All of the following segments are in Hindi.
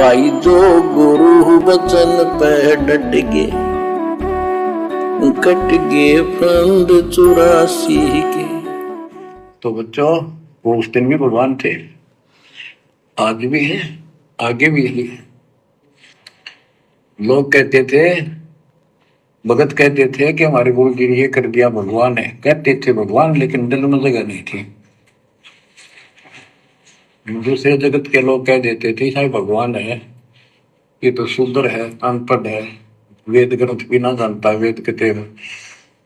भाई जो गुरु वचन पे डट गए, कट गए फंद 84 के। तो बच्चों, वो उस दिन भी भगवान थे, आज भी है, आगे भी है। लोग कहते थे, भगत कहते थे कि हमारे गुरु जी ने ये कर दिया, भगवान है। कहते थे भगवान, लेकिन दिल में जगह नहीं थी। दूसरे जगत के लोग कह देते थे शायद भगवान है, ये तो शूद्र है, अनपढ़ है, वेद ग्रंथ भी ना जानता, वेद के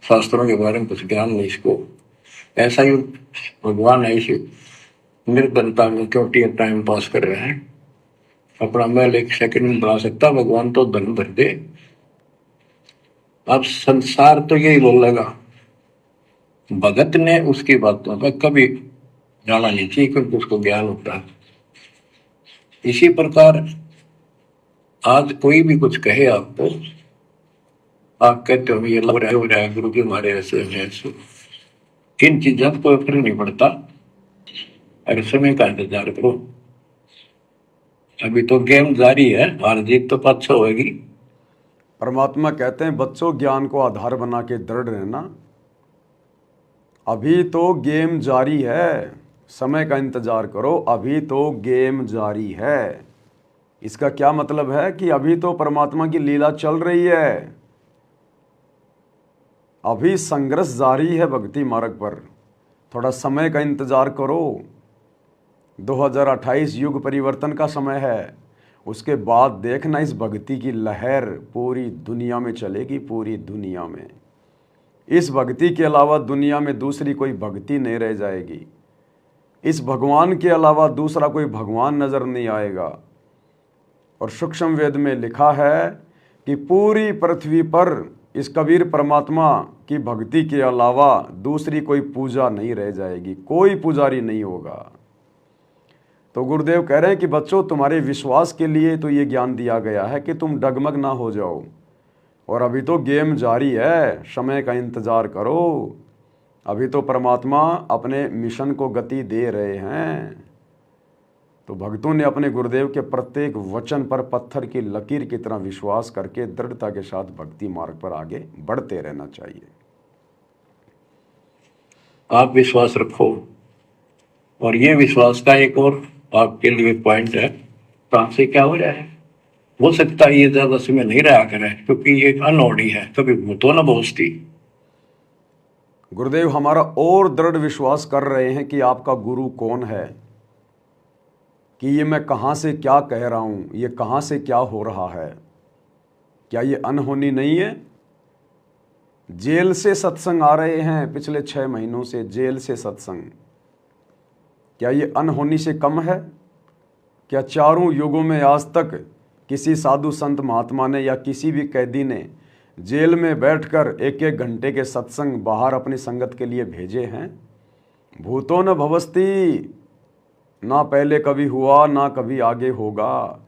शास्त्रों के बारे में कुछ ज्ञान नहीं इसको, ऐसा ही भगवान है, इसी निर्धनता में क्यों टाइम पास कर रहे हैं, अपना महल एक सेकंड में बना सकता, भगवान तो धन भर दे। अब संसार तो यही बोलेगा, भगत ने उसकी बातों पर कभी जाना नहीं चाहिए क्योंकि उसको ज्ञान होता है। इसी प्रकार आज कोई भी कुछ कहे आपको, आप कहते हो ये लग रहा है गुरु जी हमारे ऐसे ऐसे, इन चीजों को कोई फर्क नहीं पड़ता। अरे समय का इंतजार करो, अभी तो गेम जारी है, हार जीत तो पाछो होगी। परमात्मा कहते हैं बच्चों, ज्ञान को आधार बना के दृढ़ रहना। अभी तो गेम जारी है, समय का इंतजार करो, अभी तो गेम जारी है। इसका क्या मतलब है कि अभी तो परमात्मा की लीला चल रही है, अभी संघर्ष जारी है भक्ति मार्ग पर। थोड़ा समय का इंतजार करो। 2028 युग परिवर्तन का समय है, उसके बाद देखना इस भक्ति की लहर पूरी दुनिया में चलेगी, पूरी दुनिया में। इस भक्ति के अलावा दुनिया में दूसरी कोई भक्ति नहीं रह जाएगी। इस भगवान के अलावा दूसरा कोई भगवान नजर नहीं आएगा। और सूक्ष्म वेद में लिखा है कि पूरी पृथ्वी पर इस कबीर परमात्मा की भक्ति के अलावा दूसरी कोई पूजा नहीं रह जाएगी, कोई पुजारी नहीं होगा। तो गुरुदेव कह रहे हैं कि बच्चों, तुम्हारे विश्वास के लिए तो ये ज्ञान दिया गया है कि तुम डगमग ना हो जाओ, और अभी तो गेम जारी है, समय का इंतजार करो। अभी तो परमात्मा अपने मिशन को गति दे रहे हैं। तो भक्तों ने अपने गुरुदेव के प्रत्येक वचन पर पत्थर की लकीर की तरह विश्वास करके दृढ़ता के साथ भक्ति मार्ग पर आगे बढ़ते रहना चाहिए। आप विश्वास रखो। और ये विश्वास का एक और आपके लिए पॉइंट है, कहाँ से क्या हो रहा है, हो सकता है ये ज्यादा समय नहीं रहा करे क्योंकि ये अनोड़ी है, कभी भूतो न भोजती। गुरुदेव हमारा और दृढ़ विश्वास कर रहे हैं कि आपका गुरु कौन है, कि ये मैं कहाँ से क्या कह रहा हूँ, ये कहाँ से क्या हो रहा है। क्या ये अनहोनी नहीं है? जेल से सत्संग आ रहे हैं पिछले 6 महीनों से, जेल से सत्संग। क्या ये अनहोनी से कम है? क्या चारों युगों में आज तक किसी साधु संत महात्मा ने या किसी भी कैदी ने जेल में बैठकर 1-1 घंटे के सत्संग बाहर अपनी संगत के लिए भेजे हैं? भूतो न भवस्ति, ना पहले कभी हुआ ना कभी आगे होगा।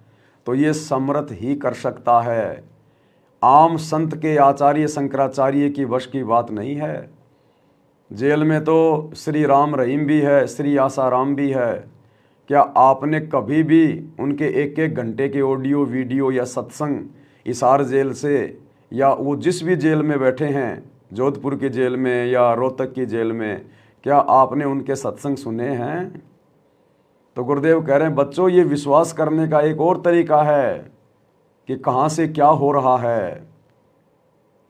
तो ये समर्थ ही कर सकता है, आम संत के आचार्य शंकराचार्य की वश की बात नहीं है। जेल में तो श्री राम रहीम भी है, श्री आसाराम भी है। क्या आपने कभी भी उनके 1-1 घंटे के ऑडियो वीडियो या सत्संग हिसार जेल से, या वो जिस भी जेल में बैठे हैं, जोधपुर की जेल में या रोहतक की जेल में, क्या आपने उनके सत्संग सुने हैं? तो गुरुदेव कह रहे हैं बच्चों, ये विश्वास करने का एक और तरीका है कि कहाँ से क्या हो रहा है।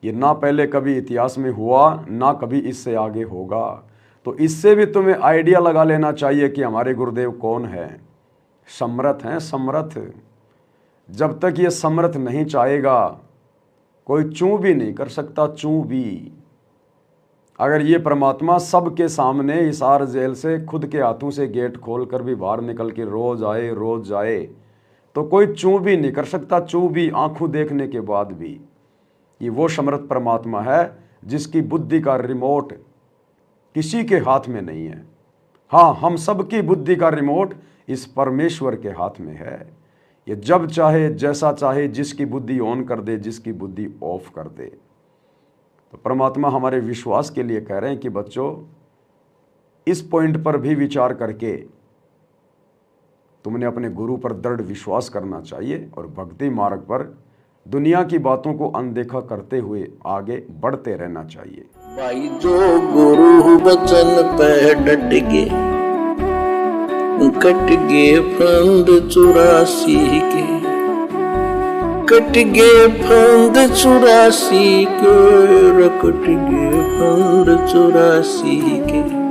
ये ना पहले कभी इतिहास में हुआ, ना कभी इससे आगे होगा। तो इससे भी तुम्हें आइडिया लगा लेना चाहिए कि हमारे गुरुदेव कौन है। समर्थ हैं, समर्थ। जब तक ये समर्थ नहीं चाहेगा, कोई चूं भी नहीं कर सकता, चूं भी। अगर ये परमात्मा सबके सामने हिसार जेल से खुद के हाथों से गेट खोलकर भी बाहर निकल के रोज जाए, तो कोई चूं भी नहीं कर सकता, चूं भी, आंखों देखने के बाद भी। ये वो समर्थ परमात्मा है जिसकी बुद्धि का रिमोट किसी के हाथ में नहीं है। हाँ, हम सबकी बुद्धि का रिमोट इस परमेश्वर के हाथ में है। ये जब चाहे, जैसा चाहे, जिसकी बुद्धि ऑन कर दे, जिसकी बुद्धि ऑफ कर दे। तो परमात्मा हमारे विश्वास के लिए कह रहे हैं कि बच्चों, इस पॉइंट पर भी विचार करके तुमने अपने गुरु पर दृढ़ विश्वास करना चाहिए और भक्ति मार्ग पर दुनिया की बातों को अनदेखा करते हुए आगे बढ़ते रहना चाहिए। भाई जो गुरु वचन पे डट गए, कट गए फंद 84 के, कट गए फंद 84 के, कट गए फंद 84 के।